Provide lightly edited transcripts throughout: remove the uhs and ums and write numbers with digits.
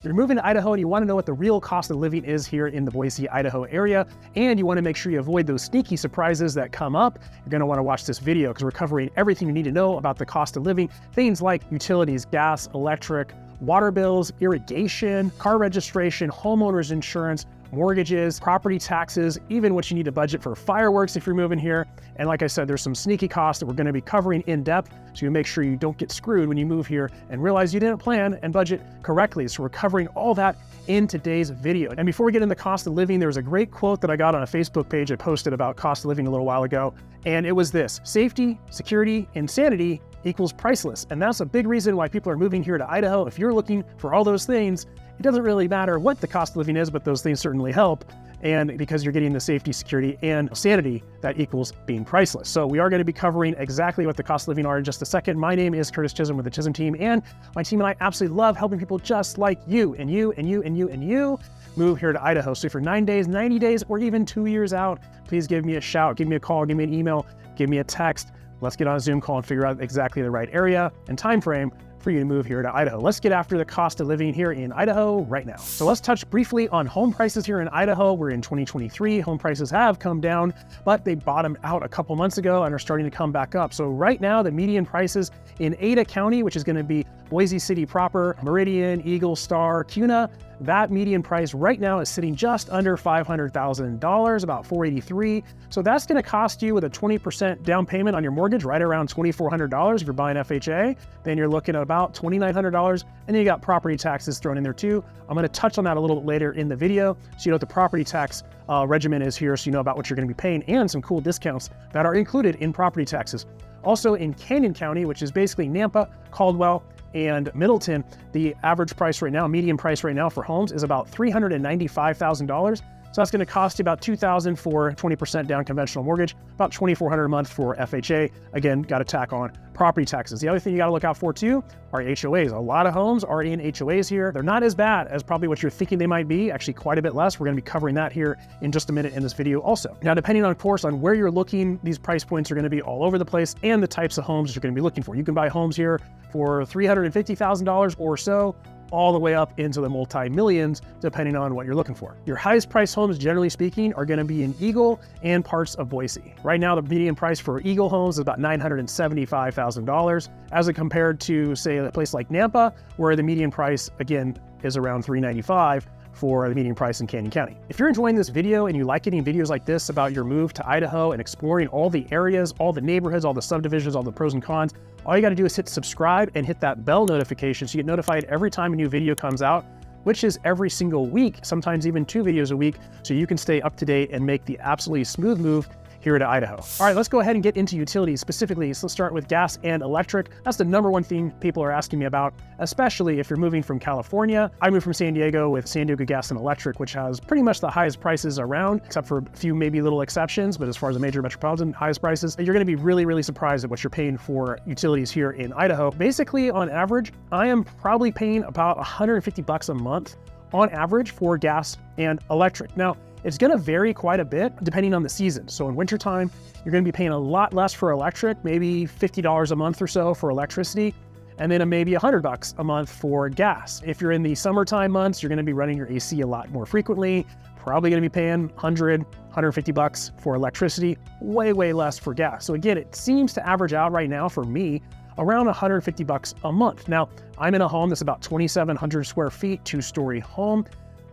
You're moving to Idaho and you want to know what the real cost of living is here in the Boise, Idaho area, and you want to make sure you avoid those sneaky surprises that come up. You're going to want to watch this video because we're covering everything you need to know about the cost of living, things like utilities, gas, electric, water bills, irrigation, car registration, homeowners insurance, mortgages, property taxes, even what you need to budget for fireworks if you're moving here. And like I said, there's some sneaky costs that we're going to be covering in depth, so you make sure you don't get screwed when you move here and realize you didn't plan and budget correctly. So we're covering all that in today's video. And before we get into the cost of living, there was a great quote that I got on a Facebook page I posted about cost of living a little while ago. And it was this: safety, security, and sanity equals priceless. And that's a big reason why people are moving here to Idaho. If you're looking for all those things, it doesn't really matter what the cost of living is, but those things certainly help. And because you're getting the safety, security, and sanity, that equals being priceless. So we are going to be covering exactly what the cost of living are in just a second. My name is Curtis Chism with the Chism team, and my team and I absolutely love helping people just like you and you and you and you and you move here to Idaho. So if you're 9 days, 90 days, or even 2 years out, please give me a shout, give me a call, give me an email, give me a text. Let's get on a Zoom call and figure out exactly the right area and time frame for you to move here to Idaho. Let's get after the cost of living here in Idaho right now. So let's touch briefly on home prices here in Idaho. We're in 2023. Home prices have come down, but they bottomed out a couple months ago and are starting to come back up. So right now, the median prices in Ada County, which is going to be Boise City proper, Meridian, Eagle, Star, Kuna, that median price right now is sitting just under $500,000, about $483,000. So that's going to cost you, with a 20% down payment on your mortgage, right around $2,400 if you're buying FHA. Then you're looking at about $2,900, and then you got property taxes thrown in there too. I'm going to touch on that a little bit later in the video, so you know what the property tax regimen is here, so you know about what you're going to be paying, and some cool discounts that are included in property taxes. Also in Canyon County, which is basically Nampa, Caldwell, and Middleton, the average price right now, median price right now for homes is about $395,000. So that's going to cost you about $2,000 for 20% down conventional mortgage, about $2,400 a month for FHA. Again, got to tack on property taxes. The other thing you got to look out for too are HOAs. A lot of homes are in HOAs here. They're not as bad as probably what you're thinking they might be, actually quite a bit less. We're going to be covering that here in just a minute in this video also. Now, depending on course on where you're looking, these price points are going to be all over the place, and the types of homes you're going to be looking for. You can buy homes here for $350,000 or so, all the way up into the multi-millions, depending on what you're looking for. Your highest priced homes, generally speaking, are gonna be in Eagle and parts of Boise. Right now, the median price for Eagle homes is about $975,000, as compared to, say, a place like Nampa, where the median price, again, is around $395,000 for the median price in Canyon County. If you're enjoying this video and you like getting videos like this about your move to Idaho and exploring all the areas, all the neighborhoods, all the subdivisions, all the pros and cons, all you got to do is hit subscribe and hit that bell notification so you get notified every time a new video comes out, which is every single week, sometimes even 2 videos a week, so you can stay up to date and make the absolutely smooth move here to Idaho. All right, let's go ahead and get into utilities specifically. So let's start with gas and electric. That's the number one thing people are asking me about, especially if you're moving from California. I moved from San Diego with San Diego Gas and Electric, which has pretty much the highest prices around, except for a few maybe little exceptions. But as far as the major metropolitan highest prices, you're going to be really, really surprised at what you're paying for utilities here in Idaho. Basically, on average, I am probably paying about $150 a month on average for gas and electric. Now, it's going to vary quite a bit depending on the season. So in wintertime, you're going to be paying a lot less for electric, maybe $50 a month or so for electricity, and then maybe $100 a month for gas. If you're in the summertime months, you're going to be running your AC a lot more frequently, probably going to be paying $100, $150 for electricity, way, way less for gas. So again, it seems to average out right now for me around $150 a month. Now, I'm in a home that's about 2,700 square feet, 2-story home.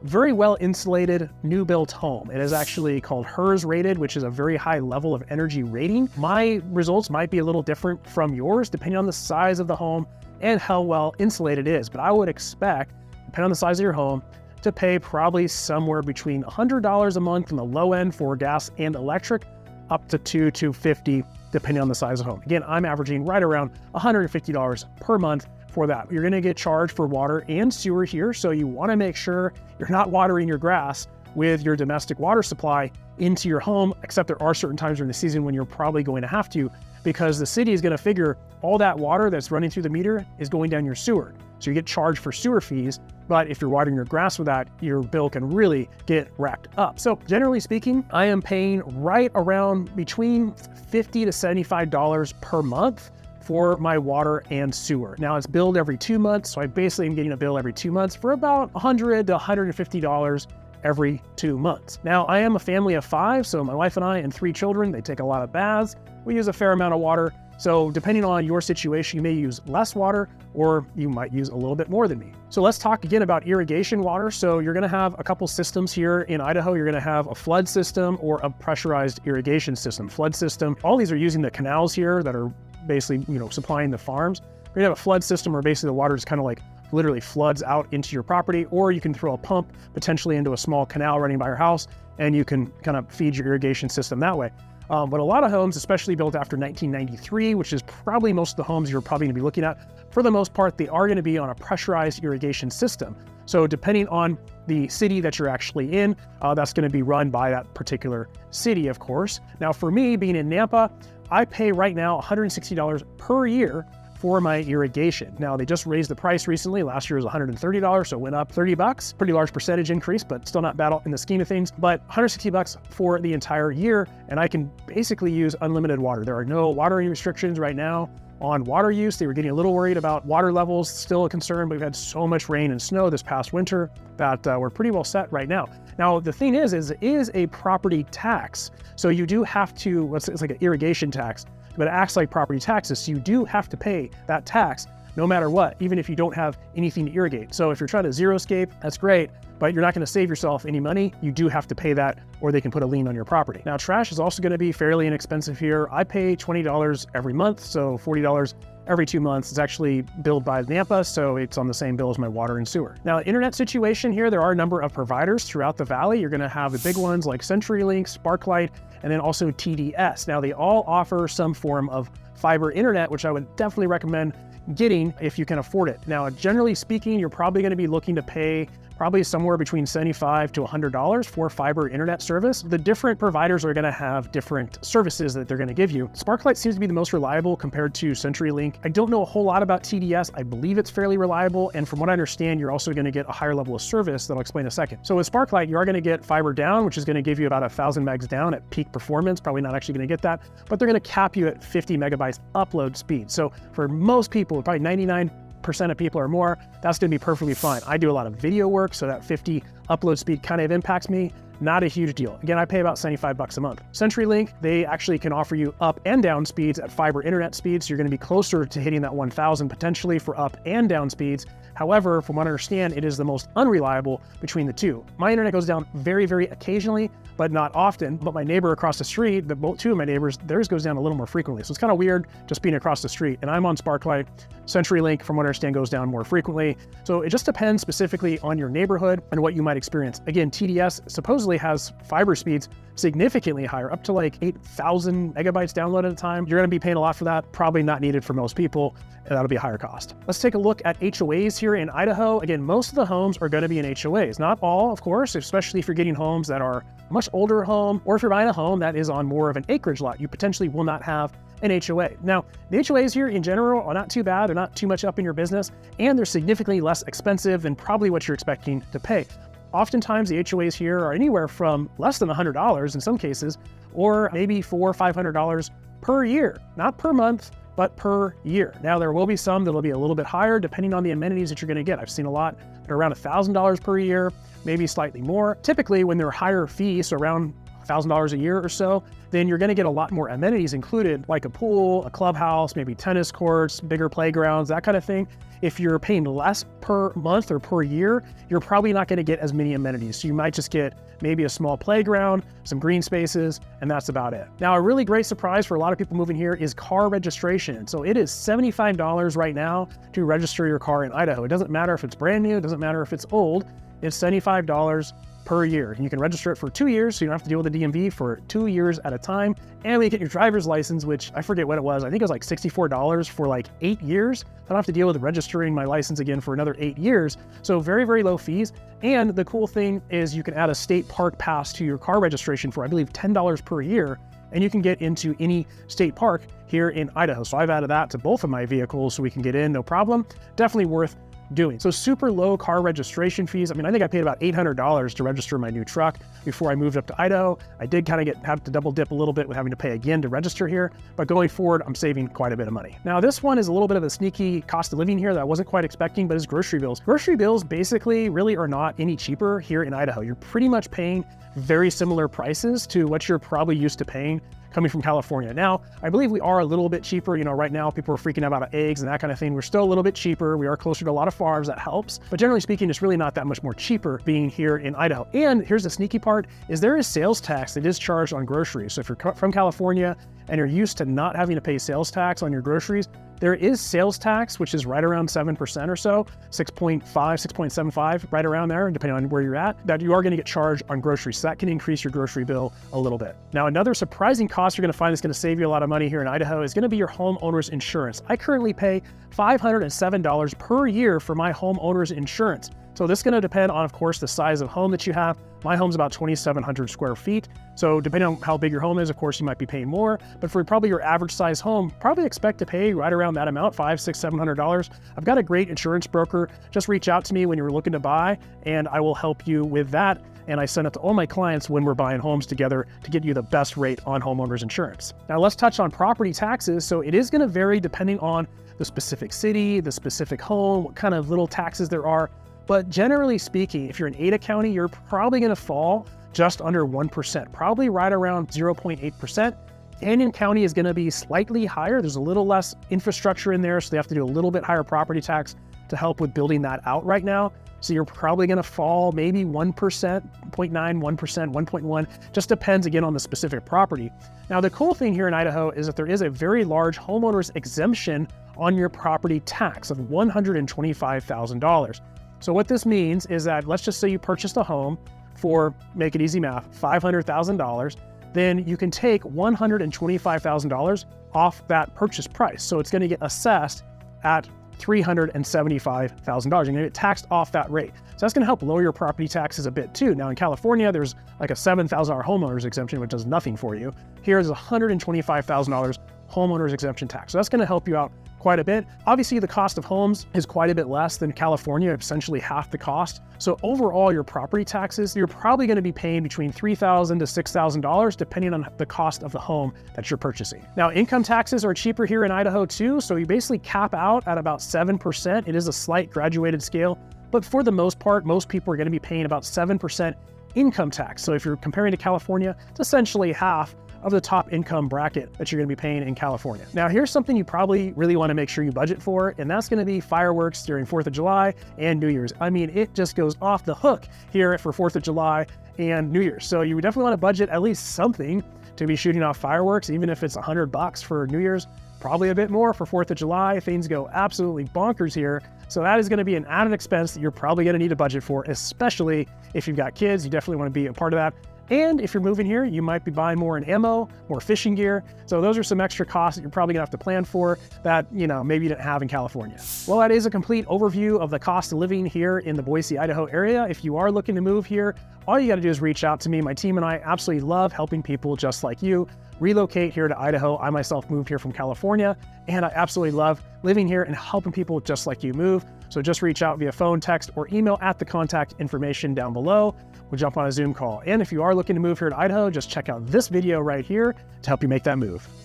Very well insulated, new built home. It is actually called HERS rated, which is a very high level of energy rating. My results might be a little different from yours, depending on the size of the home and how well insulated it is. But I would expect, depending on the size of your home, to pay probably somewhere between $100 a month on the low end for gas and electric, up to $250, depending on the size of the home. Again, I'm averaging right around $150 per month for that. You're gonna get charged for water and sewer here, so you wanna make sure you're not watering your grass with your domestic water supply into your home, except there are certain times during the season when you're probably going to have to, because the city is gonna figure all that water that's running through the meter is going down your sewer. So you get charged for sewer fees, but if you're watering your grass with that, your bill can really get racked up. So generally speaking, I am paying right around between $50 to $75 per month for my water and sewer. Now it's billed every 2 months, so I basically am getting a bill every 2 months for about $100 to $150 every 2 months. Now I am a family of 5, so my wife and I and 3 children, they take a lot of baths. We use a fair amount of water. So depending on your situation, you may use less water or you might use a little bit more than me. So let's talk again about irrigation water. So you're gonna have a couple systems here in Idaho. You're gonna have a flood system or a pressurized irrigation system. Flood system, all these are using the canals here that are basically, supplying the farms. You're gonna have a flood system where basically the water is kind of like literally floods out into your property, or you can throw a pump potentially into a small canal running by your house and you can kind of feed your irrigation system that way. But a lot of homes, especially built after 1993, which is probably most of the homes you're probably gonna be looking at, for the most part, they are gonna be on a pressurized irrigation system. So depending on the city that you're actually in, that's gonna be run by that particular city, of course. Now for me, being in Nampa, I pay right now $160 per year for my irrigation. Now they just raised the price recently. Last year was $130, so it went up $30. Pretty large percentage increase, but still not bad in the scheme of things. But $160 for the entire year, and I can basically use unlimited water. There are no watering restrictions right now on water use. They were getting a little worried about water levels, still a concern, but we've had so much rain and snow this past winter that we're pretty well set right now. Now, the thing is it is a property tax. So you do have to, it's like an irrigation tax, but it acts like property taxes. So you do have to pay that tax no matter what, even if you don't have anything to irrigate. So if you're trying to zero-scape, that's great, but you're not gonna save yourself any money. You do have to pay that, or they can put a lien on your property. Now, trash is also gonna be fairly inexpensive here. I pay $20 every month, so $40 every 2 months. It's actually billed by Nampa, so it's on the same bill as my water and sewer. Now, internet situation here, there are a number of providers throughout the valley. You're gonna have the big ones like CenturyLink, Sparklight, and then also TDS. Now, they all offer some form of fiber internet, which I would definitely recommend getting if you can afford it. Now, generally speaking, you're probably gonna be looking to pay probably somewhere between $75 to $100 for fiber internet service. The different providers are gonna have different services that they're gonna give you. Sparklight seems to be the most reliable compared to CenturyLink. I don't know a whole lot about TDS. I believe it's fairly reliable. And from what I understand, you're also gonna get a higher level of service that I'll explain in a second. So with Sparklight, you are gonna get fiber down, which is gonna give you about 1,000 megs down at peak performance. Probably not actually gonna get that, but they're gonna cap you at 50 megabytes upload speed. So for most people, probably 99% of people or more, that's gonna be perfectly fine. I do a lot of video work, so that 50 upload speed kind of impacts me. Not a huge deal. Again, I pay about $75 a month. CenturyLink, they actually can offer you up and down speeds at fiber internet speeds. So you're gonna be closer to hitting that 1,000 potentially for up and down speeds. However, from what I understand, it is the most unreliable between the two. My internet goes down very, very occasionally, but not often. But my neighbor across the street, two of my neighbors, theirs goes down a little more frequently. So it's kind of weird just being across the street. And I'm on Sparklight. CenturyLink, from what I understand, goes down more frequently. So it just depends specifically on your neighborhood and what you might experience. Again, TDS supposedly has fiber speeds significantly higher, up to like 8,000 megabytes download at a time. You're gonna be paying a lot for that, probably not needed for most people, and that'll be a higher cost. Let's take a look at HOAs here in Idaho. Again, most of the homes are gonna be in HOAs. Not all, of course, especially if you're getting homes that are a much older home, or if you're buying a home that is on more of an acreage lot, you potentially will not have an HOA. Now, the HOAs here in general are not too bad. They're not too much up in your business, and they're significantly less expensive than probably what you're expecting to pay. Oftentimes, the HOAs here are anywhere from less than $100 in some cases, or maybe $400 or $500 per year, not per month, but per year. Now, there will be some that'll be a little bit higher depending on the amenities that you're gonna get. I've seen a lot that are around $1,000 per year, maybe slightly more. Typically, when they're higher fees, so around $1,000 a year or so, then you're gonna get a lot more amenities included, like a pool, a clubhouse, maybe tennis courts, bigger playgrounds, that kind of thing. If you're paying less per month or per year, you're probably not gonna get as many amenities. So you might just get maybe a small playground, some green spaces, and that's about it. Now, a really great surprise for a lot of people moving here is car registration. So it is $75 right now to register your car in Idaho. It doesn't matter if it's brand new, it doesn't matter if it's old, it's $75 per year. And you can register it for 2 years, so you don't have to deal with the DMV for 2 years at a time. And when you get your driver's license, which I forget what it was, I think it was like $64 for like 8 years. I don't have to deal with registering my license again for another 8 years. So very, very low fees. And the cool thing is you can add a state park pass to your car registration for, I believe, $10 per year. And you can get into any state park here in Idaho. So I've added that to both of my vehicles so we can get in, no problem. Definitely worth doing. So super low car registration fees. I mean, I think I paid about $800 to register my new truck before I moved up to Idaho. I did kind of have to double dip a little bit with having to pay again to register here, but going forward, I'm saving quite a bit of money. Now, this one is a little bit of a sneaky cost of living here that I wasn't quite expecting, but is grocery bills. Grocery bills basically really are not any cheaper here in Idaho. You're pretty much paying very similar prices to what you're probably used to paying coming from California. Now, I believe we are a little bit cheaper. You know, right now people are freaking out about eggs and that kind of thing. We're still a little bit cheaper. We are closer to a lot of farms, that helps. But generally speaking, it's really not that much more cheaper being here in Idaho. And here's the sneaky part, is there is sales tax that is charged on groceries. So if you're from California and you're used to not having to pay sales tax on your groceries, there is sales tax, which is right around 7% or so, 6.5, 6.75, right around there, depending on where you're at, that you are gonna get charged on groceries. So that can increase your grocery bill a little bit. Now, another surprising cost you're gonna find that's gonna save you a lot of money here in Idaho is gonna be your homeowner's insurance. I currently pay $507 per year for my homeowner's insurance. So this is gonna depend on, of course, the size of home that you have. My home's about 2,700 square feet. So depending on how big your home is, of course, you might be paying more, but for probably your average size home, probably expect to pay right around that amount, $500, $600, $700. I've got a great insurance broker. Just reach out to me when you're looking to buy, and I will help you with that. And I send it to all my clients when we're buying homes together to get you the best rate on homeowners insurance. Now let's touch on property taxes. So it is gonna vary depending on the specific city, the specific home, what kind of little taxes there are. But generally speaking, if you're in Ada County, you're probably gonna fall just under 1%, probably right around 0.8%. Canyon County is gonna be slightly higher. There's a little less infrastructure in there, so they have to do a little bit higher property tax to help with building that out right now. So you're probably gonna fall maybe 1%, 0.9, 1%, 1.1, just depends again on the specific property. Now, the cool thing here in Idaho is that there is a very large homeowner's exemption on your property tax of $125,000. So what this means is that, let's just say you purchased a home for, make it easy math, $500,000, then you can take $125,000 off that purchase price. So it's gonna get assessed at $375,000. You're gonna get taxed off that rate. So that's gonna help lower your property taxes a bit too. Now in California, there's like a $7,000 homeowner's exemption, which does nothing for you. Here is $125,000 homeowner's exemption tax. So that's gonna help you out quite a bit. Obviously, the cost of homes is quite a bit less than California, essentially half the cost. So overall, your property taxes, you're probably gonna be paying between $3,000 to $6,000, depending on the cost of the home that you're purchasing. Now, income taxes are cheaper here in Idaho too, so you basically cap out at about 7%. It is a slight graduated scale, but for the most part, most people are gonna be paying about 7% income tax. So if you're comparing to California, it's essentially half of the top income bracket that you're gonna be paying in California. Now, here's something you probably really wanna make sure you budget for, and that's gonna be fireworks during 4th of July and New Year's. I mean, it just goes off the hook here for 4th of July and New Year's. So you definitely wanna budget at least something to be shooting off fireworks, even if it's $100 for New Year's, probably a bit more for 4th of July. Things go absolutely bonkers here. So that is gonna be an added expense that you're probably gonna need to budget for, especially if you've got kids. You definitely wanna be a part of that. And if you're moving here, you might be buying more in ammo, more fishing gear. So those are some extra costs that you're probably gonna have to plan for that, you know, maybe you didn't have in California. Well, that is a complete overview of the cost of living here in the Boise, Idaho area. If you are looking to move here, all you gotta do is reach out to me. My team and I absolutely love helping people just like you relocate here to Idaho. I myself moved here from California, and I absolutely love living here and helping people just like you move. So just reach out via phone, text, or email at the contact information down below. We'll jump on a Zoom call. And if you are looking to move here to Idaho, just check out this video right here to help you make that move.